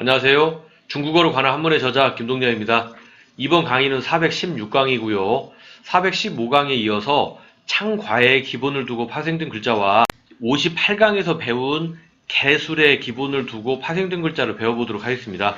안녕하세요. 중국어로 관한 한문의 저자 김동렬입니다. 이번 강의는 416강이고요. 415강에 이어서 창과의 기본을 두고 파생된 글자와 58강에서 배운 개술의 기본을 두고 파생된 글자를 배워보도록 하겠습니다.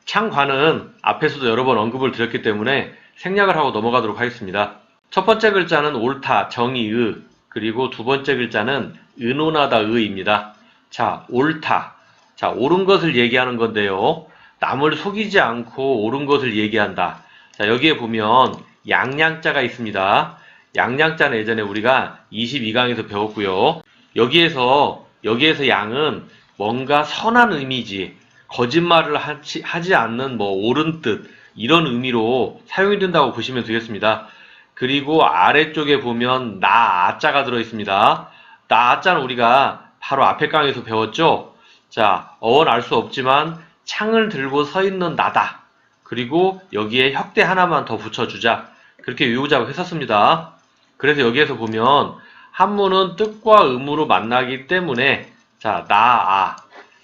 창과는 앞에서도 여러 번 언급을 드렸기 때문에 생략을 하고 넘어가도록 하겠습니다. 첫 번째 글자는 옳다, 정의, 의, 그리고 두 번째 글자는 의논하다, 의입니다. 자, 옳다. 자, 옳은 것을 얘기하는 건데요. 남을 속이지 않고 옳은 것을 얘기한다. 자, 여기에 보면 양양자가 있습니다. 양양자는 예전에 우리가 22강에서 배웠고요. 여기에서 양은 뭔가 선한 의미지, 거짓말을 하지 않는 옳은 뜻, 이런 의미로 사용이 된다고 보시면 되겠습니다. 그리고 아래쪽에 보면 나아자가 들어있습니다. 나아자는 우리가 바로 앞에 강에서 배웠죠. 자, 어원 알 수 없지만 창을 들고 서 있는 나다. 그리고 여기에 혁대 하나만 더 붙여주자. 그렇게 외우자고 했었습니다. 그래서 여기에서 보면 한문은 뜻과 의무로 만나기 때문에 자, 나아.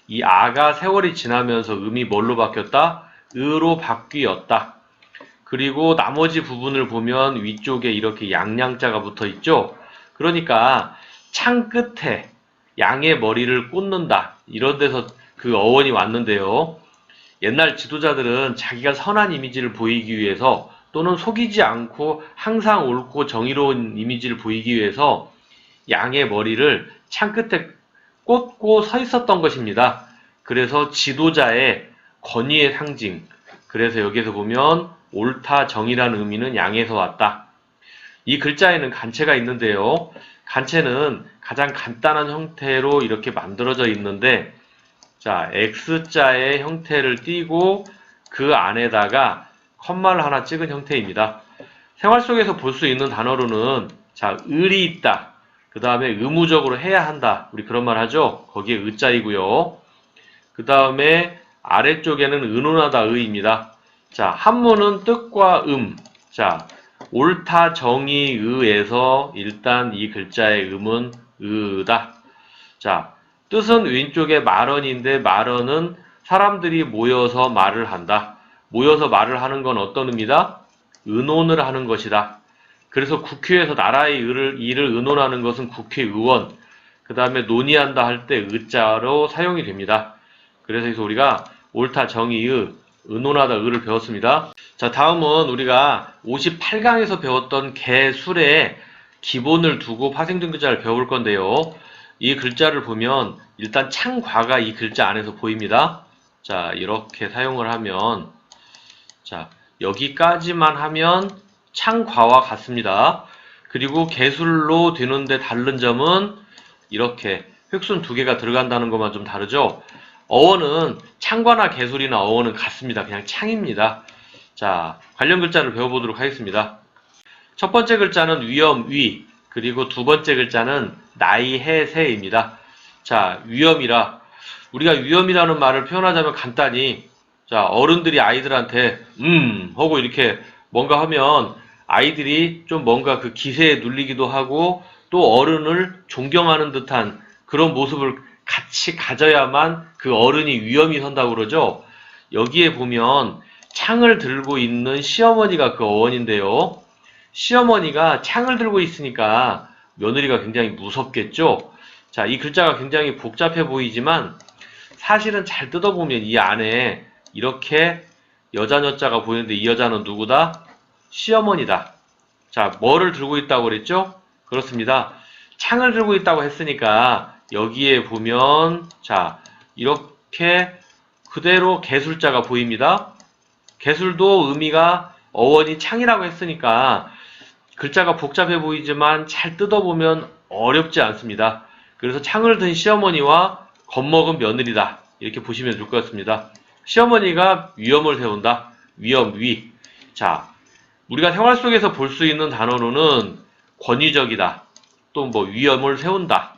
이 아가 세월이 지나면서 음이 뭘로 바뀌었다? 의로 바뀌었다. 그리고 나머지 부분을 보면 위쪽에 이렇게 양양자가 붙어 있죠. 그러니까 창 끝에 양의 머리를 꽂는다. 이런 데서 그 어원이 왔는데요. 옛날 지도자들은 자기가 선한 이미지를 보이기 위해서 또는 속이지 않고 항상 옳고 정의로운 이미지를 보이기 위해서 양의 머리를 창 끝에 꽂고 서 있었던 것입니다. 그래서 지도자의 권위의 상징. 그래서 여기에서 보면 옳다, 정의라는 의미는 양에서 왔다. 이 글자에는 간체가 있는데요. 간체는 가장 간단한 형태로 이렇게 만들어져 있는데, 자, X자의 형태를 띄고 그 안에다가 컴마를 하나 찍은 형태입니다. 생활 속에서 볼 수 있는 단어로는, 자, 을이 있다. 그 다음에 의무적으로 해야 한다. 우리 그런 말 하죠? 거기에 의자이고요. 그 다음에 아래쪽에는 의논하다, 의입니다. 자, 한문은 뜻과 자, 옳다, 정의, 의에서 일단 이 글자의 음은 의다. 자, 뜻은 왼쪽에 말언인데 말언은 사람들이 모여서 말을 한다. 모여서 말을 하는 건 어떤 의미다? 의논을 하는 것이다. 그래서 국회에서 나라의 일을 의논하는 것은 국회의원, 그 다음에 논의한다 할 때 의자로 사용이 됩니다. 그래서 우리가 옳다, 정의, 의논하다, 의를 배웠습니다. 자, 다음은 우리가 58강에서 배웠던 개술의 기본을 두고 파생된 글자를 배워볼 건데요. 이 글자를 보면 일단 창과가 이 글자 안에서 보입니다. 자, 이렇게 사용을 하면, 자, 여기까지만 하면 창과와 같습니다. 그리고 개술로 되는데 다른 점은 이렇게 획순 두 개가 들어간다는 것만 좀 다르죠. 어원은 창과나 개술이나 어원은 같습니다. 그냥 창입니다. 자, 관련 글자를 배워보도록 하겠습니다. 첫 번째 글자는 위엄, 위, 그리고 두 번째 글자는 나이, 해, 세입니다. 자, 위엄이라. 우리가 위엄이라는 말을 표현하자면 간단히, 자, 어른들이 아이들한테 하고 이렇게 뭔가 하면 아이들이 좀 뭔가 그 기세에 눌리기도 하고 또 어른을 존경하는 듯한 그런 모습을 같이 가져야만 그 어른이 위엄이 선다고 그러죠. 여기에 보면 창을 들고 있는 시어머니가 그 어원인데요. 시어머니가 창을 들고 있으니까 며느리가 굉장히 무섭겠죠. 자, 이 글자가 굉장히 복잡해 보이지만 사실은 잘 뜯어보면 이 안에 이렇게 여자가 보이는데 이 여자는 누구다? 시어머니다. 자, 뭐를 들고 있다고 그랬죠? 그렇습니다. 창을 들고 있다고 했으니까 여기에 보면 자, 이렇게 그대로 개술자가 보입니다. 개술도 의미가 어원이 창이라고 했으니까 글자가 복잡해 보이지만 잘 뜯어보면 어렵지 않습니다. 그래서 창을 든 시어머니와 겁먹은 며느리다. 이렇게 보시면 좋을 것 같습니다. 시어머니가 위엄을 세운다. 위엄, 위. 자, 우리가 생활 속에서 볼 수 있는 단어로는 권위적이다. 또 위엄을 세운다.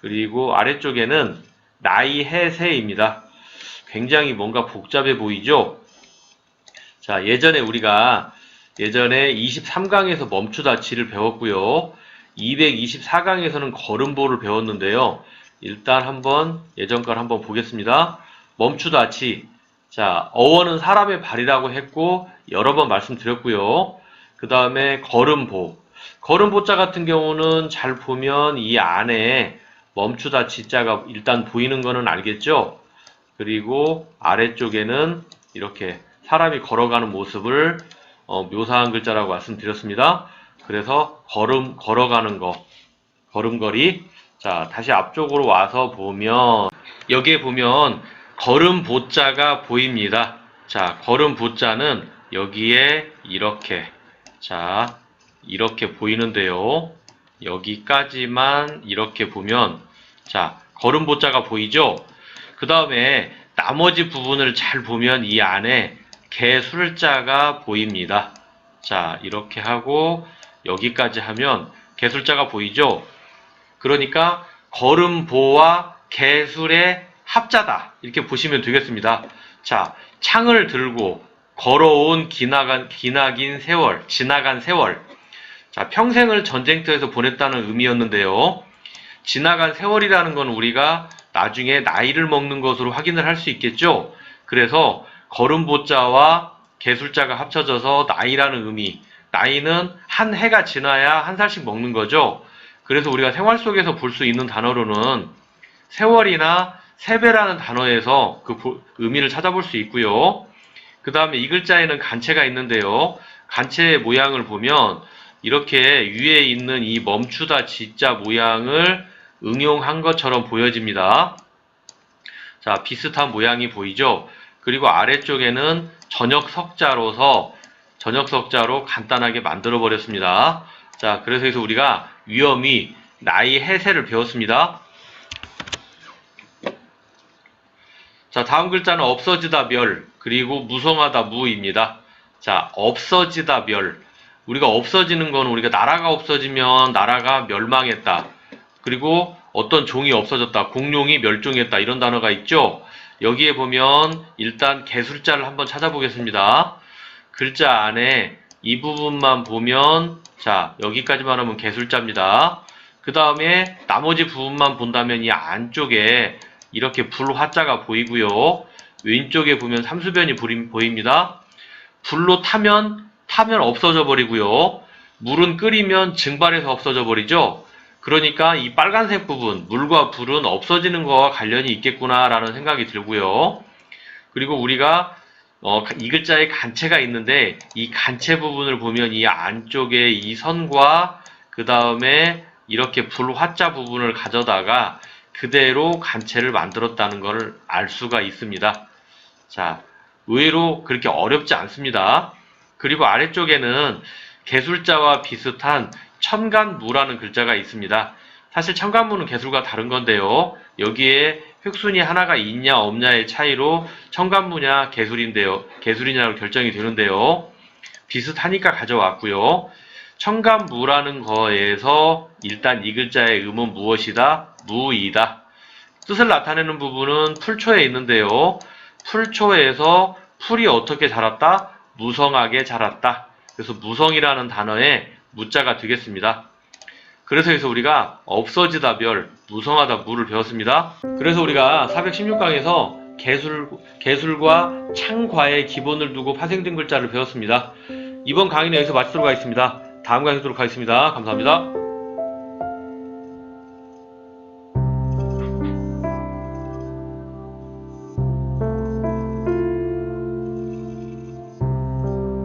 그리고 아래쪽에는 나이, 해, 세입니다. 굉장히 뭔가 복잡해 보이죠? 자, 예전에 23강에서 멈추다 지를 배웠고요. 224강에서는 걸음보를 배웠는데요. 일단 한번 예전 걸 한번 보겠습니다. 멈추다치. 자, 어원은 사람의 발이라고 했고 여러 번 말씀드렸고요. 그 다음에 걸음보. 걸음보자 같은 경우는 잘 보면 이 안에 멈추다 지자가 일단 보이는 거는 알겠죠? 그리고 아래쪽에는 이렇게 사람이 걸어가는 모습을 묘사한 글자라고 말씀드렸습니다. 그래서 걸어가는 거, 걸음걸이. 자, 다시 앞쪽으로 와서 보면 여기에 보면 걸음보자가 보입니다. 자, 걸음보자는 여기에 이렇게, 자, 이렇게 보이는데요. 여기까지만 이렇게 보면, 자, 걸음보자가 보이죠? 그 다음에 나머지 부분을 잘 보면 이 안에 개술자가 보입니다. 자, 이렇게 하고 여기까지 하면 개술자가 보이죠? 그러니까 걸음보와 개술의 합자다. 이렇게 보시면 되겠습니다. 자, 창을 들고 걸어온 기나긴 세월, 지나간 세월. 자, 평생을 전쟁터에서 보냈다는 의미였는데요. 지나간 세월이라는 건 우리가 나중에 나이를 먹는 것으로 확인을 할 수 있겠죠. 그래서 걸음보자와 개술자가 합쳐져서 나이라는 의미. 나이는 한 해가 지나야 한 살씩 먹는 거죠. 그래서 우리가 생활 속에서 볼 수 있는 단어로는 세월이나 세배라는 단어에서 그 의미를 찾아볼 수 있고요. 그 다음에 이 글자에는 간체가 있는데요. 간체의 모양을 보면 이렇게 위에 있는 이 멈추다 지자 모양을 응용한 것처럼 보여집니다. 자, 비슷한 모양이 보이죠? 그리고 아래쪽에는 전역석자로 간단하게 만들어 버렸습니다. 자, 그래서 여기서 우리가 위엄이 나이 해세를 배웠습니다. 자, 다음 글자는 없어지다 멸, 그리고 무성하다 무입니다. 자, 없어지다 멸. 우리가 없어지는 건 우리가 나라가 없어지면 나라가 멸망했다. 그리고 어떤 종이 없어졌다. 공룡이 멸종했다. 이런 단어가 있죠. 여기에 보면 일단 개술자를 한번 찾아보겠습니다. 글자 안에 이 부분만 보면, 자, 여기까지만 하면 개술자입니다. 그 다음에 나머지 부분만 본다면 이 안쪽에 이렇게 불화자가 보이고요. 왼쪽에 보면 삼수변이 보입니다. 불로 타면 없어져 버리고요. 물은 끓이면 증발해서 없어져 버리죠. 그러니까 이 빨간색 부분, 물과 불은 없어지는 거와 관련이 있겠구나라는 생각이 들고요. 그리고 우리가 이 글자에 간체가 있는데 이 간체 부분을 보면 이 안쪽에 이 선과 그 다음에 이렇게 불화자 부분을 가져다가 그대로 간체를 만들었다는 것을 알 수가 있습니다. 자, 의외로 그렇게 어렵지 않습니다. 그리고 아래쪽에는 개술자와 비슷한 천간무라는 글자가 있습니다. 사실 천간무는 개술과 다른 건데요. 여기에 획순이 하나가 있냐 없냐의 차이로 천간무냐 개술이냐로 결정이 되는데요. 비슷하니까 가져왔고요. 천간무라는 거에서 일단 이 글자의 음은 무엇이다? 무이다. 뜻을 나타내는 부분은 풀초에 있는데요. 풀초에서 풀이 어떻게 자랐다? 무성하게 자랐다. 그래서 무성이라는 단어에 무자가 되겠습니다. 그래서 여기서 우리가 없어지다 멸, 무성하다 무를 배웠습니다. 그래서 우리가 416강에서 개술과 창과의 기본을 두고 파생된 글자를 배웠습니다. 이번 강의는 여기서 마치도록 하겠습니다. 다음 강의 뵙도록 하겠습니다. 감사합니다.